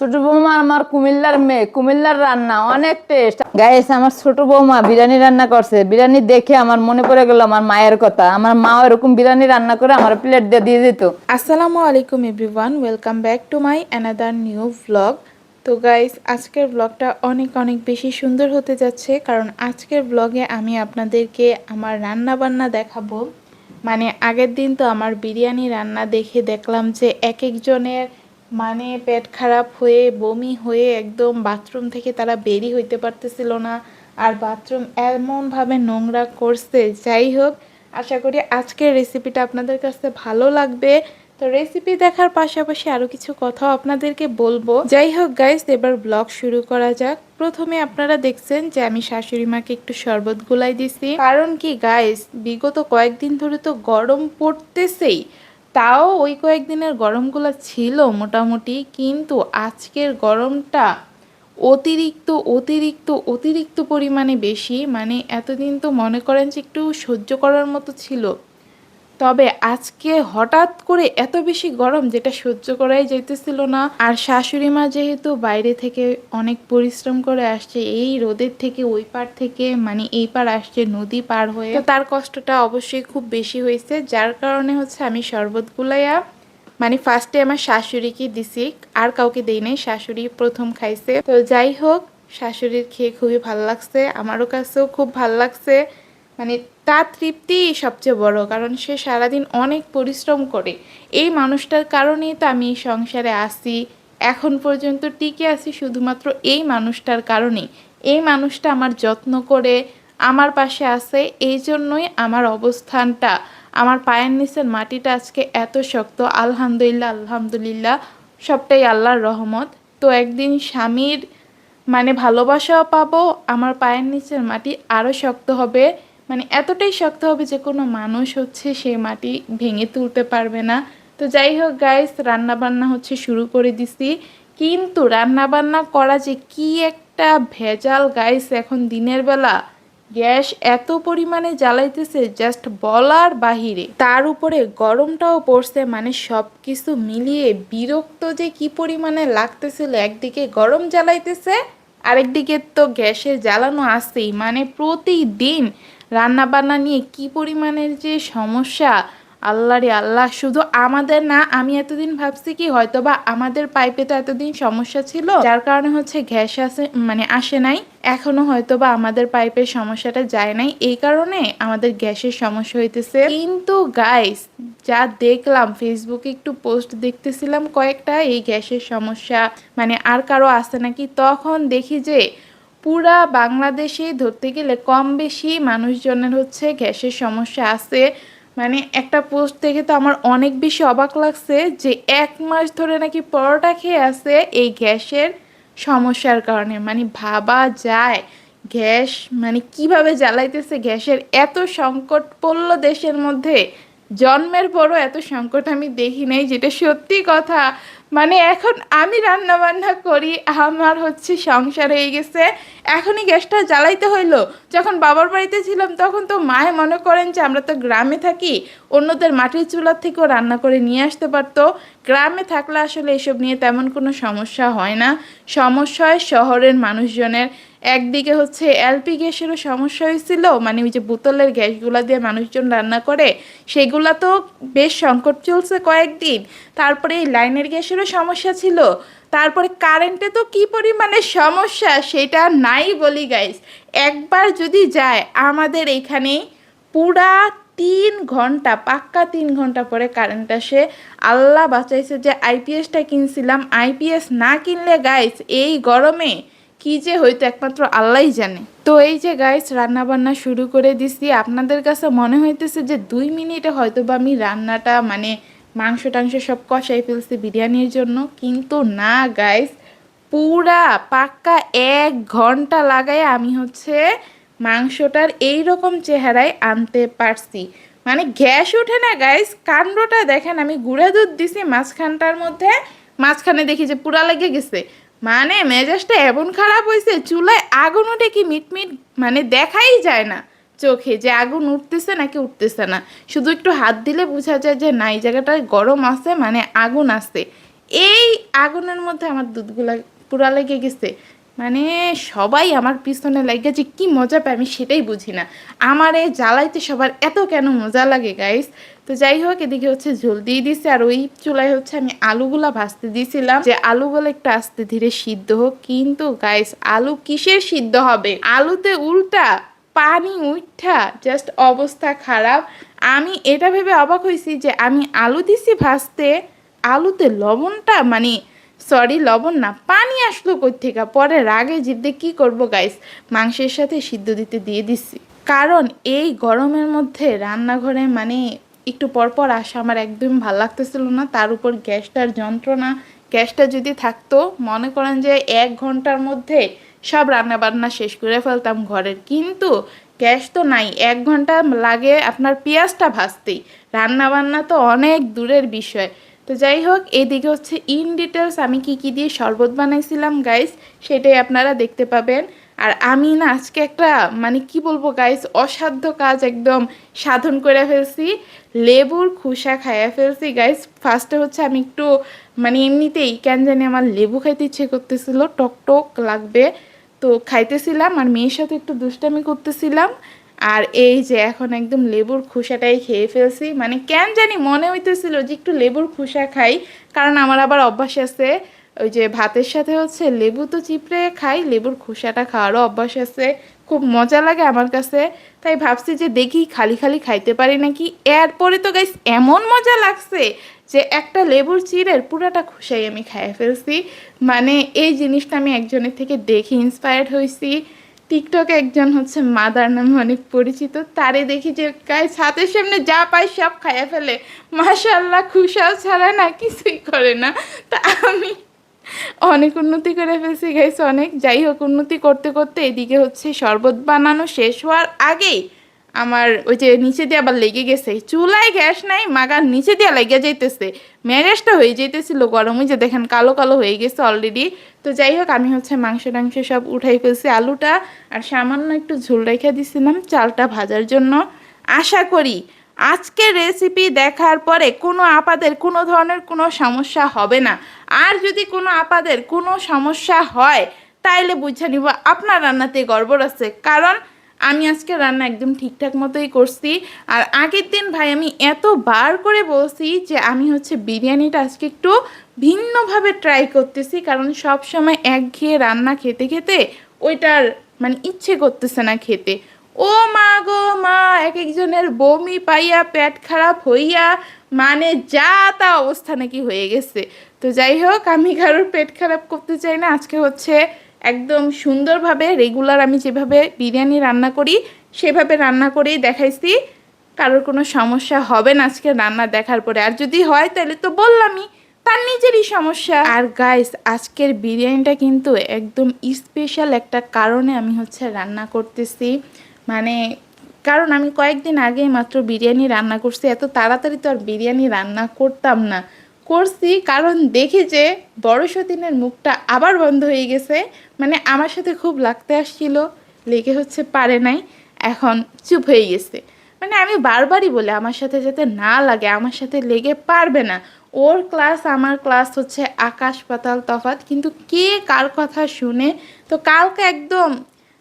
ছোট বৌমা আমার কুমিল্লার মেয়ে, কুমিল্লার রান্না অনেক টেস্ট। গাইস, আমার ছোট বৌমা বিরিয়ানি রান্না করছে। বিরিয়ানি দেখে আমার মনে পড়ে গেল আমার মায়ের কথা। আমার মা এরকম বিরিয়ানি রান্না করে আমার প্লেট দিয়ে দিয়ে দিত। আসসালামু আলাইকুম everyone, welcome back to my another new vlog. তো গাইস, আজকের ব্লগটা অনেক অনেক বেশি সুন্দর হতে যাচ্ছে, কারণ আজকের ব্লগে আমি আপনাদেরকে আমার রান্না বান্না দেখাবো। মানে আগের দিন তো আমার বিরিয়ানি রান্না দেখে দেখলাম যে এক একজনের মানে পেট খারাপ হয়ে বমি হয়ে একদম বাথরুম থেকে তারা বেরিয়ে হইতে পারতেছিল না, আর বাথরুম এমনভাবে নোংরা করছে। যাই হোক, আশা করি আজকের রেসিপিটা আপনাদের কাছে ভালো লাগবে। তো রেসিপি দেখার পাশাপাশি আরও কিছু কথাও আপনাদেরকে বলবো। যাই হোক গাইস, এবার ব্লগ শুরু করা যাক। প্রথমে আপনারা দেখছেন যে আমি শাশুড়ি মাকে একটু শরবত গুলাই দিছি, কারণ কি গাইস, বিগত কয়েকদিন ধরে তো গরম পড়তেছেই। তাও ওই কয়েকদিনের গরমগুলো ছিল মোটামুটি, কিন্তু আজকের গরমটা অতিরিক্ত অতিরিক্ত অতিরিক্ত পরিমাণে বেশি। মানে এতদিন তো মনে করেন যে একটু সহ্য করার মতো ছিল, তবে আজকে হঠাৎ করে এত বেশি গরম যেটা সহ্য করাই যাইতেছিল না। আর শাশুড়ি মা যেহেতু বাইরে থেকে অনেক পরিশ্রম করে আসছে, এই রোদের থেকে ওই পার থেকে মানে এই পার আসছে নদী পার হয়ে, তো তার কষ্টটা অবশ্যই খুব বেশি হয়েছে। যার কারণে হচ্ছে আমি শরবত গুলাইয়া মানে ফার্স্টে আমার শাশুড়িকে দিছি, আর কাউকে দেই নাই, শাশুড়ি প্রথম খাইছে। তো যাই হোক, শাশুড়ির খেয়ে খুবই ভালো লাগছে, আমারও কাছেও খুব ভালো লাগছে। মানে তার তৃপ্তি সবচেয়ে বড়, কারণ সে সারাদিন অনেক পরিশ্রম করে। এই মানুষটার কারণেই তো আমি এই সংসারে আসি, এখন পর্যন্ত টিকে আছি শুধুমাত্র এই মানুষটার কারণেই। এই মানুষটা আমার যত্ন করে আমার পাশে আছে, এই জন্যই আমার অবস্থানটা, আমার পায়ের নিচের মাটিটা আজকে এত শক্ত। আলহামদুলিল্লাহ আলহামদুলিল্লাহ, সবটাই আল্লাহর রহমত। তো একদিন স্বামীর মানে ভালোবাসাও পাবো, আমার পায়ের নিচের মাটি আরও শক্ত হবে। মানে এতটাই শক্ত হবে যে কোনো মানুষ হচ্ছে সেই মাটি ভেঙে তুলতে পারবে না। তো যাই হোক গাইস, রান্নাবান্না হচ্ছে শুরু করে দিছি, কিন্তু রান্নাবান্না করা যে কি একটা ভেজাল গাইস। এখন দিনের বেলা গ্যাস এত পরিমাণে জ্বালাইতেছে জাস্ট বলার বাহিরে, তার উপরে গরমটাও পড়ছে। মানে সব কিছু মিলিয়ে বিরক্ত যে কি পরিমাণে লাগতেছিল। একদিকে গরম জ্বালাইতেছে, আরেকদিকে তো গ্যাসের জ্বালানো আসছেই। মানে প্রতিদিন রান্না বান্না নিয়ে কি পরিমাণের যে সমস্যা, আল্লাহ রে আল্লাহ। শুধু আমাদের না, আমি এতদিন ভাবছি কি হয়তোবা আমাদের পাইপে তো এতদিন সমস্যা ছিল, যার কারণে হচ্ছে গ্যাস আসে মানে আসে নাই। এখনো হয়তোবা আমাদের পাইপের সমস্যাটা যায় নাই, এই কারণে আমাদের গ্যাসের সমস্যা হইতেছে। কিন্তু গাইস, যা দেখলাম ফেসবুকে একটু পোস্ট দেখতেছিলাম কয়েকটা, এই গ্যাসের সমস্যা মানে আর কারো আছে নাকি, তখন দেখি যে পুরা বাংলাদেশে ধরতে গেলে কম বেশি মানুষজনের হচ্ছে গ্যাসের সমস্যা আছে। মানে একটা পোস্ট থেকে তো আমার অনেক বেশি অবাক লাগছে যে 1 মাস ধরে নাকি পরোটা খেয়ে আছে এই গ্যাসের সমস্যার কারণে। মানে ভাবা যায় গ্যাস মানে কিভাবে জ্বালাইতেছে। গ্যাসের এত সংকট পড়লো দেশের মধ্যে, জন্মের পরও এত সংকট আমি দেখি নাই, যেটা সত্যি কথা। মানে এখন আমি রান্না বান্না করি, আমার হচ্ছে সংসার হয়ে গেছে, এখনই গ্যাসটা জ্বালাইতে হইলো। যখন বাবার বাড়িতে ছিলাম তখন তো মায়ে মনে করেন যে আমরা তো গ্রামে থাকি, অন্যদের মাটির চুলার থেকেও রান্না করে নিয়ে আসতে পারতো। গ্রামে থাকলে আসলে এসব নিয়ে তেমন কোনো সমস্যা হয় না, সমস্যা হয় শহরের মানুষজনের। একদিকে হচ্ছে এলপি গ্যাসেরও সমস্যা হয়েছিল, মানে ওই যে বোতলের গ্যাসগুলা দিয়ে মানুষজন রান্না করে, সেগুলা তো বেশ সংকট চলছে কয়েকদিন। তারপরে এই লাইনের গ্যাসেরও সমস্যা ছিল, তারপরে কারেন্টে তো কি পরিমাণে সমস্যা সেটা নাই বলি গাইস। একবার যদি যায় আমাদের এখানে পুরা 3 ঘন্টা, পাক্কা 3 ঘন্টা পরে কারেন্ট আসে। আল্লাহ বাঁচাইছে যে আইপিএসটা কিনছিলাম, আইপিএস না কিনলে গাইস এই গরমে কি যে হইতো একমাত্র আল্লাহই জানে। তো এই যে গাইস, রান্না বান্না শুরু করে দিছি। আপনাদের কাছে মনে হইতেছে যে 2 মিনিটে হয়তো বা আমি রান্নাটা মানে মাংস টাংস সব কষাই ফেলছি বিরিয়ানির জন্য, কিন্তু না গাইস, পুরা পাক্কা 1 ঘন্টা লাগায় আমি হচ্ছে মাংসটার এই রকম চেহারায় আনতে পারছি। মানে গ্যাস ওঠে না গাইস, কাণ্ডটা দেখেন। আমি গুঁড়া দুধ দিছি মাঝখানটার মধ্যে, মাঝখানে দেখি যে পুরা লেগে গেছে। মানে মেজাজটা এমন খারাপ হয়েছে, চুলায় আগুন উঠে কি মিটমিট মানে দেখাই যায় না চোখে যে আগুন উঠতেছে নাকি উঠতেছে না। শুধু একটু হাত দিলে বোঝা যায় যে না এই জায়গাটায় গরম আছে, মানে আগুন আছে। এই আগুনের মধ্যে আমার দুধগুলা পুরা লেগে গেছে। মানে সবাই আমার পিছনে লাগে যে কি মজা পায় আমি সেটাই বুঝি না। আমার এই জ্বালাইতে সবার এত কেন মজা লাগে গাইস। তো যাই হোক, এদিকে হচ্ছে ঝোল দিয়ে দিছে, আর ওই চুলায় হচ্ছে আমি আলুগুলা ভাজতে দিয়েছিলাম যে আলুগুলো একটু আস্তে ধীরে সিদ্ধ হোক। কিন্তু গাইস আলু কিসের সিদ্ধ হবে, আলুতে উল্টা পানি উঠা, জাস্ট অবস্থা খারাপ। আমি এটা ভেবে অবাক হয়েছি যে আমি আলু দিছি ভাজতে, আলুতে লবণটা মানে সরি লবণ না, পানি আসলো কই থেকে। পরে রাগে জিদ্দে কি করব গাইস, মাংসের সাথে সিদ্ধ দিতে দিয়ে দিছি। কারণ এই গরমের মধ্যে রান্নাঘরে মানে একটু পরপর আসা আমার একদম ভাল লাগতেছিল না। তার উপর গ্যাসটার যন্ত্রণা, গ্যাসটা যদি থাকতো মনে করেন যে 1 ঘন্টার মধ্যে সব রান্না বান্না শেষ করে ফেলতাম ঘরের। কিন্তু গ্যাস তো নাই, 1 ঘন্টা লাগে আপনার পেঁয়াজটা ভাজতেই, রান্না বান্না তো অনেক দূরের বিষয়। তো যাই হোক, এইদিকে হচ্ছে ইন ডিটেলস আমি কি কি দিয়ে শরবত বানাইছিলাম গাইস, সেটাই আপনারা দেখতে পাবেন। আর আমি না আজকে একটা মানে কি বলবো গাইস, অসাধ্য কাজ একদম সাধন করে ফেলছি। লেবুর খোসা খাইয়া ফেলছি গাইস। ফার্স্টে হচ্ছে আমি একটু মানে এমনিতেই কেন জানি আমার লেবু খাইতে ইচ্ছে করতেছিল, টক টক লাগবে, তো খাইতেছিলাম আর মেয়ের সাথে একটু দুষ্টামি করতেছিলাম। আর এই যে এখন একদম লেবুর খোসাটাই খেয়ে ফেলছি। মানে কেন জানি মনে হইতেছিল যে একটু লেবুর খোসা খাই, কারণ আমার আবার অভ্যাস আছে ওই যে ভাতের সাথে হচ্ছে লেবু তো চিপড়ে খাই, লেবুর খোসাটা খাওয়ারও অভ্যাস আছে, খুব মজা লাগে আমার কাছে। তাই ভাবছি যে দেখি খালি খালি খাইতে পারি নাকি। এরপরে তো গাইস এমন মজা লাগছে যে একটা লেবুর চিড়ের পুরাটা খোসাই আমি খাইয়ে ফেলছি। মানে এই জিনিসটা আমি একজনের থেকে দেখে ইন্সপায়ার্ড হয়েছি। টিকটকে একজন হচ্ছে মাদার নামে অনেক পরিচিত, তারে দেখি যে গাইস হাতের সামনে যা পায় সব খাইয়া ফেলে, মাশাআল্লাহ, খুশাও ছাড়া না কিছুই করে না। তা আমি অনেক উন্নতি করে ফেলছি গাইস অনেক। যাই হোক, উন্নতি করতে করতে এদিকে হচ্ছে শরবত বানানো শেষ হওয়ার আগেই আমার ওই যে নিচে দিয়ে আবার লেগে গেছে, চুলায় গ্যাস নাই মাগার নিচে দিয়ে লেগে যাইতেছে, ম্যারেজটা হয়ে যাইতেছিল গরম, ওই যে দেখেন কালো কালো হয়ে গেছে অলরেডি। তো যাই হোক, আমি হচ্ছে মাংস টাংস সব উঠাই ফেলছি, আলুটা আর সামান্য একটু ঝোল রেখে দিছিলাম চালটা ভাজার জন্য। আশা করি আজকের রেসিপি দেখার পরে কোনো আপাদের কোনো ধরনের কোনো সমস্যা হবে না। আর যদি কোনো আপাদের কোনো সমস্যা হয় তাইলে বুঝে নিব আপনার রান্নাতে গড়বড় আছে, কারণ আমি আজকে রান্না একদম ঠিকঠাক মতোই করছি। আর আগের দিন ভাই আমি এতবার করে বলছি যে আমি হচ্ছে বিরিয়ানিটা আজকে একটু ভিন্নভাবে ট্রাই করতেছি, কারণ সব সময় একঘেয়ে রান্না খেতে খেতে ওইটার মানে ইচ্ছে করতেছে না খেতে। ও মা গো মা, এক একজনের বমি পাইয়া পেট খারাপ হইয়া মানে যা তা অবস্থা নাকি হয়ে গেছে। তো যাই হোক, আমি কারোর পেট খারাপ করতে চাই না। আজকে হচ্ছে একদম সুন্দরভাবে রেগুলার আমি যেভাবে বিরিয়ানি রান্না করি সেভাবে রান্না করেই দেখাইছি। কারোর কোনো সমস্যা হবে না আজকে রান্না দেখার পরে, আর যদি হয় তাহলে তো বললামই তার নিজেরই সমস্যা। আর গাইস আজকের বিরিয়ানিটা কিন্তু একদম স্পেশাল একটা কারণে আমি হচ্ছে রান্না করতেছি। মানে কারণ আমি কয়েকদিন আগেই মাত্র বিরিয়ানি রান্না করছি, এত তাড়াতাড়ি তো আর বিরিয়ানি রান্না করতাম না। করছি কারণ দেখি যে বড় সতীনের মুখটা আবার বন্ধ হয়ে গেছে, মানে আমার সাথে খুব লাগতে আসছিল, লেগে হচ্ছে পারে নাই, এখন চুপ হয়ে গেছে। মানে আমি বারবারই বলি আমার সাথে যাতে না লাগে, আমার সাথে লেগে পারবে না। ওর ক্লাস আমার ক্লাস হচ্ছে আকাশ পাতাল তফাৎ, কিন্তু কে কার কথা শুনে। তো কালকে একদম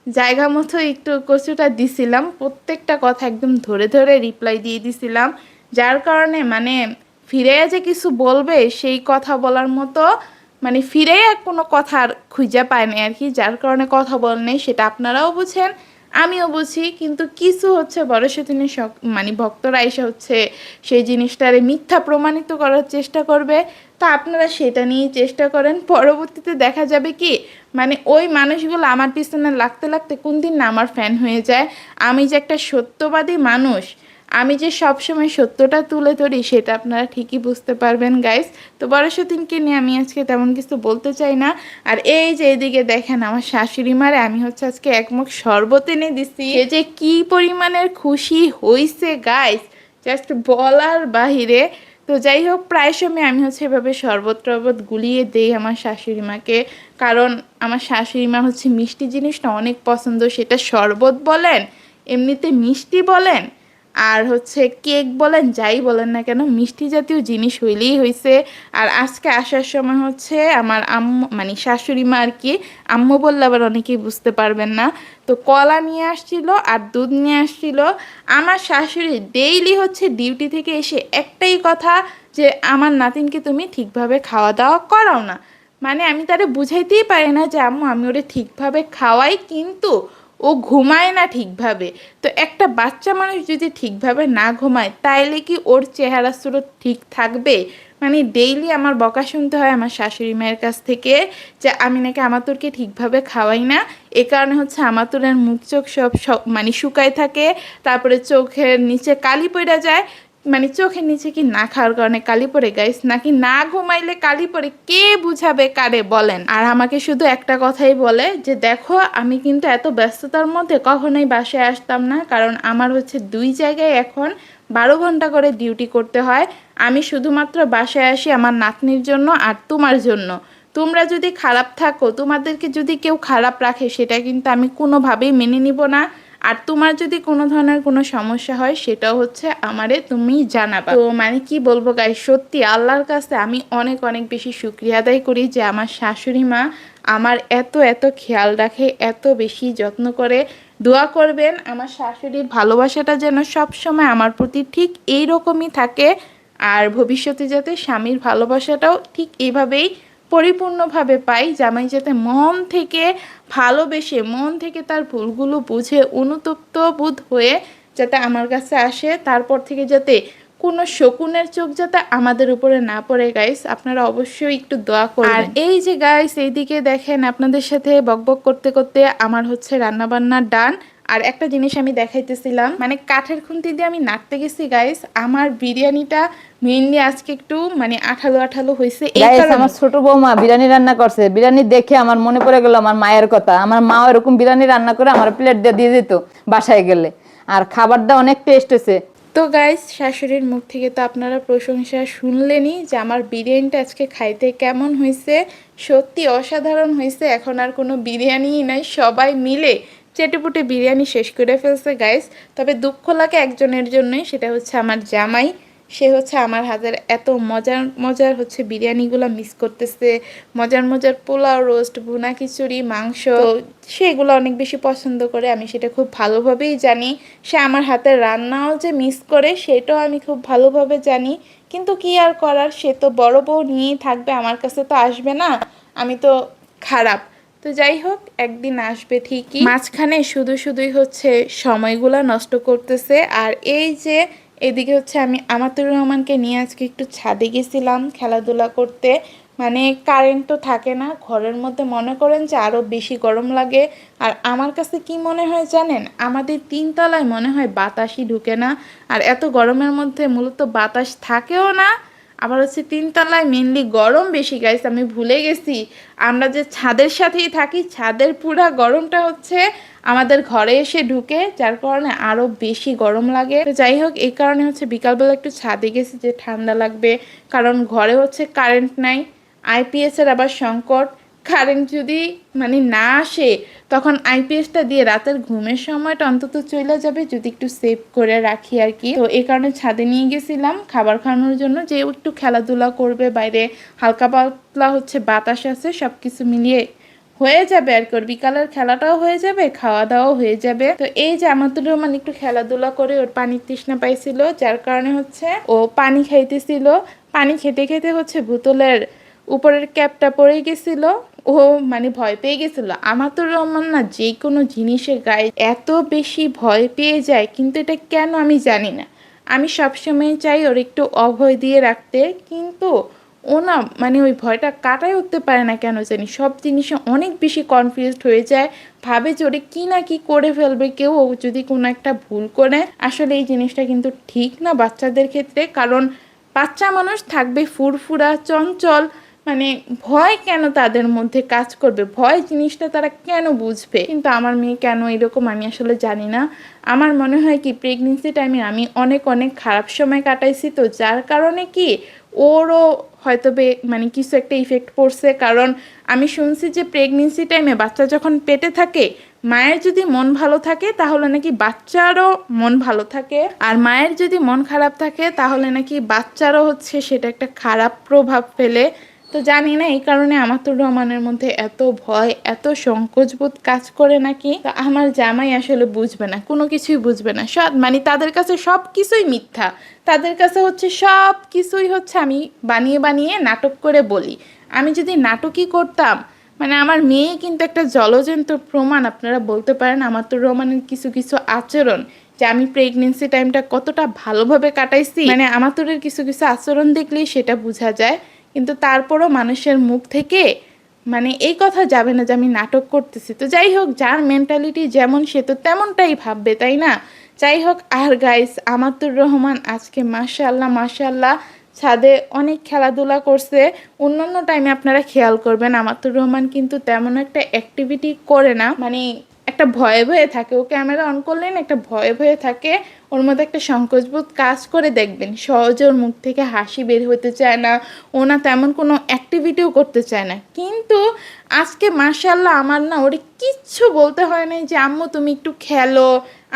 জায়গা মতো একটু কচুটা দিছিলাম, প্রত্যেকটা কথা একদম ধরে ধরে রিপ্লাই দিয়ে দিছিলাম, যার কারণে মানে ফিরে যে কিছু বলবে সেই কথা বলার মতো মানে ফিরে কোনো কথা আর খুঁজে পায় না আর কি, যার কারণে কথা বল নেই। সেটা আপনারাও বুঝেন আমিও বুঝি, কিন্তু কিছু হচ্ছে বড় সতীনের মানে ভক্তরা এসে হচ্ছে সেই জিনিসটারে মিথ্যা প্রমাণিত করার চেষ্টা করবে। তা আপনারা সেটা নিয়েই চেষ্টা করেন, পরবর্তীতে দেখা যাবে কি মানে ওই মানুষগুলো আমার পিছনে লাগতে লাগতে কোন দিন না আমার ফ্যান হয়ে যায়। আমি যে একটা সত্যবাদী মানুষ, আমি যে সবসময় সত্যটা তুলে ধরি সেটা আপনারা ঠিকই বুঝতে পারবেন গাইস। তো বড় সতীনকে নিয়ে আমি আজকে তেমন কিছু বলতে চাই না। আর এই যে এদিকে দেখেন আমার শাশুড়ি মারে আমি হচ্ছে আজকে একমুখ শরবত এনে দিছি, সে যে কি পরিমাণের খুশি হইছে গাইস জাস্ট বলার বাহিরে। তো যাই হোক, প্রায় সময় আমি হচ্ছে এভাবে শরবত টরবত গুলিয়ে দেই আমার শাশুড়ি মাকে, কারণ আমার শাশুড়ি মা হচ্ছে মিষ্টি জিনিসটা অনেক পছন্দ, সেটা শরবত বলেন এমনিতে মিষ্টি বলেন আর হচ্ছে কেক বলেন যাই বলেন না কেন মিষ্টি জাতীয় জিনিস হইলেই হয়েছে। আর আজকে আসার সময় হচ্ছে আমার আম্মু মানে শাশুড়ি মা আর কি, আম্মু বললে আবার অনেকেই বুঝতে পারবেন না, তো কলা নিয়ে আসছিল আর দুধ নিয়ে আসছিল। আমার শাশুড়ি ডেইলি হচ্ছে ডিউটি থেকে এসে একটাই কথা, যে আমার নাতিনকে তুমি ঠিকভাবে খাওয়া দাওয়া করাও না। মানে আমি তারে বুঝাইতেই পারি না যে আম্মু আমি ওরে ঠিকভাবে খাওয়াই, কিন্তু ও ঘুমায় না ঠিকভাবে। তো একটা বাচ্চা মানুষ যদি ঠিকভাবে না ঘুমায় তাইলে কি ওর চেহারা সুরত ঠিক থাকবে? মানে ডেইলি আমার বকা শুনতে হয় আমার শাশুড়ি মায়ের কাছ থেকে, যে আমি নাকি আমাতুরকে ঠিকভাবে খাওয়াই না, এ কারণে হচ্ছে আমাতুরের মুখ চোখ সব মানে শুকায় থাকে, তারপরে চোখের নিচে কালি পড়ে যায়। মানে চোখের নিচে কি না খাওয়ার কারণে কালি পড়ে গাইস, নাকি না ঘুমাইলে কালি পড়ে, কে বুঝাবে কারে বলেন? আর আমাকে শুধু একটা কথাই বলে যে দেখো আমি কিন্তু এত ব্যস্ততার মধ্যে কখনোই বাসায় আসতাম না, কারণ আমার হচ্ছে 2 জায়গায় এখন 12 ঘন্টা করে ডিউটি করতে হয়। আমি শুধুমাত্র বাসায় আসি আমার নাতনির জন্য আর তোমার জন্য। তোমরা যদি খারাপ থাকো, তোমাদেরকে যদি কেউ খারাপ রাখে, সেটা কিন্তু আমি কোনোভাবেই মেনে নিব না। আর তোমার যদি কোনো ধরনের কোনো সমস্যা হয় সেটাও হচ্ছে আমারে তুমি জানাবা। তো মানে কি বলবো গাই, সত্যি আল্লাহর কাছে আমি অনেক অনেক বেশি শুকরিয়া আদায় করি যে আমার শাশুড়ি মা আমার এত এত খেয়াল রাখে, এত বেশি যত্ন করে। দোয়া করবেন আমার শাশুড়ির ভালোবাসাটা যেন সব সময় আমার প্রতি ঠিক এই রকমই থাকে, আর ভবিষ্যতে যাতে স্বামীর ভালোবাসাটাও ঠিক এইভাবেই পরিপূর্ণভাবে পাই। জামাই যাতে মন থেকে ভালোবেসে, মন থেকে তার ভুলগুলো বুঝে অনুতপ্ত বোধ হয়ে যাতে আমার কাছে আসে, তারপর থেকে যাতে কোনো শকুনের চোখ যাতে আমাদের উপরে না পড়ে। গাইস আপনারা অবশ্যই একটু দোয়া করবেন। আর এই যে গাইস এইদিকে দেখেন আপনাদের সাথে বকবক করতে করতে আমার হচ্ছে রান্নাবান্না ডান। আর একটা জিনিস আমি দেখাইতেছিলাম, মানে কাঠের খুন্তি দিয়ে আমি নাড়তে গেছি গাইস, আমার বিরিয়ানিটা মেইনলি আজকে একটু মানে আঠালো আঠালো হয়েছে। এই গাইস কারণে আমার ছোট বৌমা বিরিয়ানি রান্না করছে, বিরিয়ানি দেখে আমার মনে পড়ে গেল আমার মায়ের কথা। আমার মা এরকম বিরিয়ানি রান্না করে আমার প্লেট দিয়ে দিয়ে দিত বাসায় গেলে, আর খাবারটা অনেক টেস্ট হয়েছে। তো গাইস শাশুড়ির মুখ থেকে তো আপনারা প্রশংসা শুনলেনই যে আমার বিরিয়ানিটা আজকে খাইতে কেমন হয়েছে। সত্যি অসাধারণ হয়েছে, এখন আর কোনো বিরিয়ানিই নাই, সবাই মিলে চেটেপুটে বিরিয়ানি শেষ করে ফেলছে গাইস। তবে দুঃখ লাগে একজনের জন্যই, সেটা হচ্ছে আমার জামাই। সে হচ্ছে আমার হাতের এত মজার মজার হচ্ছে বিরিয়ানিগুলো মিস করতেছে, মজার মজার পোলাও, রোস্ট, ভুনা খিচুড়ি, মাংস, তো সে এগুলো অনেক বেশি পছন্দ করে, আমি সেটা খুব ভালোভাবেই জানি। সে আমার হাতের রান্নাও যে মিস করে সেটাও আমি খুব ভালোভাবে জানি, কিন্তু কি আর করার, সে তো বড় বউ নিয়েই থাকবে, আমার কাছে তো আসবে না, আমি তো খারাপ। তো যাই হোক একদিন আসবে ঠিকই। মাঝখানে শুধু শুধুই হচ্ছে সময়গুলা নষ্ট করতেছে। আর এই যে এদিকে হচ্ছে আমি আমাতুর রহমানকে নিয়ে আজকে একটু ছাদে গেছিলাম খেলাধুলা করতে। মানে কারেন্ট তো থাকে না ঘরের মধ্যে, মনে করেন যে আরও বেশি গরম লাগে। আর আমার কাছে কি মনে হয় জানেন, আমাদের 3 তলায় মনে হয় বাতাসই ঢুকে না। আর এত গরমের মধ্যে মূলত বাতাস থাকেও না, আবার হচ্ছে 3 তলায় মেনলি গরম বেশি গাইস। আমি ভুলে গেছি আমরা যে ছাদের সাথেই থাকি, ছাদের পুরা গরমটা হচ্ছে আমাদের ঘরে এসে ঢুকে, যার কারণে আরো বেশি গরম লাগে। তো যাই হোক এই কারণে হচ্ছে বিকালবেলা একটু ছাদে গেছি যে ঠান্ডা লাগবে, কারণ ঘরে হচ্ছে কারেন্ট নাই, আইপিএস এর আবার সংকট। কারেন্ট যদি মানে না আসে তখন আইপিএসটা দিয়ে রাতের ঘুমের সময়টা অন্তত চলে যাবে, যদি একটু সেভ করে রাখি আর কি। তো এই কারণে ছাদে নিয়ে গেছিলাম খাবার খাওয়ানোর জন্য, যে একটু খেলাধুলা করবে, বাইরে হালকা পাতলা হচ্ছে বাতাস আছে, সব কিছু মিলিয়ে হয়ে যাবে আর কি। ওর বিকালের খেলাটাও হয়ে যাবে, খাওয়া দাওয়াও হয়ে যাবে। তো এই যে আমাতুর রহমান একটু খেলাধুলা করে ওর পানির তৃষ্ণা পাইছিল, যার কারণে হচ্ছে ও পানি খাইতেছিল। পানি খেতে খেতে হচ্ছে বোতলের উপরের ক্যাপটা পড়ে গেছিল, ও মানে ভয় পেয়ে গেছিল। আমাতুর রহমান না যে কোনো জিনিসের গায়ে এত বেশি ভয় পেয়ে যায়, কিন্তু এটা কেন আমি জানি না। আমি সবসময় চাই ওর একটু অভয় দিয়ে রাখতে, কিন্তু ও না মানে ওই ভয়টা কাটাই উঠতে পারে না কেন জানি, সব জিনিসে অনেক বেশি কনফিউজড হয়ে যায়, ভাবে যে ওরে কি না কি করে ফেলবে কেউ ও যদি কোনো একটা ভুল করে। আসলে এই জিনিসটা কিন্তু ঠিক না বাচ্চাদের ক্ষেত্রে, কারণ বাচ্চা মানুষ থাকবে ফুরফুরা চঞ্চল, মানে ভয় কেন তাদের মধ্যে কাজ করবে, ভয় জিনিসটা তারা কেন বুঝবে। কিন্তু আমার মেয়ে কেন এরকম আমি আসলে জানি না। আমার মনে হয় কি প্রেগনেন্সি টাইমে আমি অনেক অনেক খারাপ সময় কাটাইছি, তো যার কারণে কি ওরও হয়তো মানে কিছু একটা ইফেক্ট পড়ছে। কারণ আমি শুনছি যে প্রেগনেন্সি টাইমে বাচ্চা যখন পেটে থাকে মায়ের যদি মন ভালো থাকে তাহলে নাকি বাচ্চারও মন ভালো থাকে, আর মায়ের যদি মন খারাপ থাকে তাহলে নাকি বাচ্চারও হচ্ছে সেটা একটা খারাপ প্রভাব ফেলে। তো জানি না এই কারণে আমাতুর রহমানের মধ্যে এত ভয়, এত সংকোচবোধ কাজ করে নাকি। তো আমার জামাই আসলে বুঝবে না, কোনো কিছুই বুঝবে না। সব মানে তাদের কাছে সব কিছুই মিথ্যা, তাদের কাছে হচ্ছে সব কিছুই হচ্ছে আমি বানিয়ে বানিয়ে নাটক করে বলি। আমি যদি নাটকই করতাম, মানে আমার মেয়ে কিন্তু একটা জলজন্ত প্রমাণ আপনারা বলতে পারেন আমাতুর রহমানের কিছু কিছু আচরণ, যে আমি প্রেগনেন্সি টাইমটা কতটা ভালোভাবে কাটাইছি, মানে আমাতুরের কিছু কিছু আচরণ দেখলেই সেটা বোঝা যায়। কিন্তু তারপরও মানুষের মুখ থেকে মানে এই কথা যাবে না যে আমি নাটক করতেছি। তো যাই হোক, যার মেন্টালিটি যেমন সে তো তেমনটাই ভাববে, তাই না? যাই হোক, আর গাইস আমাতুর রহমান আজকে মাশাআল্লাহ মাশাআল্লাহ ছাদে অনেক খেলাধুলা করছে। অন্যান্য টাইমে আপনারা খেয়াল করবেন আমাতুর রহমান কিন্তু তেমন একটা অ্যাক্টিভিটি করে না, মানে একটা ভয়ে ভয়ে থাকে। ও ক্যামেরা অন করলেন একটা ভয়ে ভয়ে থাকে, ওর মধ্যে একটা সংকোচবোধ কাজ করে। দেখবেন সহজে ওর মুখ থেকে হাসি বের হতে চায় না, ও না তেমন কোনো অ্যাক্টিভিটিও করতে চায় না। কিন্তু আজকে মাশাআল্লাহ আমার না ওরে কিচ্ছু বলতে হয় নাই যে আম্মু তুমি একটু খেলো,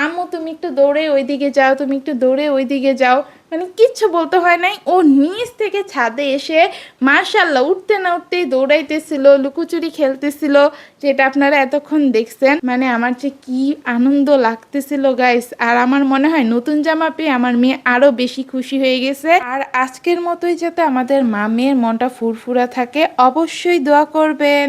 আম্মু তুমি একটু দৌড়ে ওইদিকে যাও, তুমি একটু দৌড়ে ওইদিকে যাও, মানে কিচ্ছু বলতে হয় নাই। ও নিচ থেকে ছাদে এসে মাশাআল্লাহ উঠতে না উঠতেই দৌড়াইতেছিল, লুকোচুরি খেলতেছিল, যেটা আপনারা এতক্ষণ দেখছেন। মানে আমার যে কি আনন্দ লাগতেছিল গাইস। আর আমার মনে হয় নতুন জামা পেয়ে আমার মেয়ে আরো বেশি খুশি হয়ে গেছে। আর আজকের মতোই যাতে আমাদের মা মেয়ের মনটা ফুরফুরা থাকে, অবশ্যই দোয়া করবেন।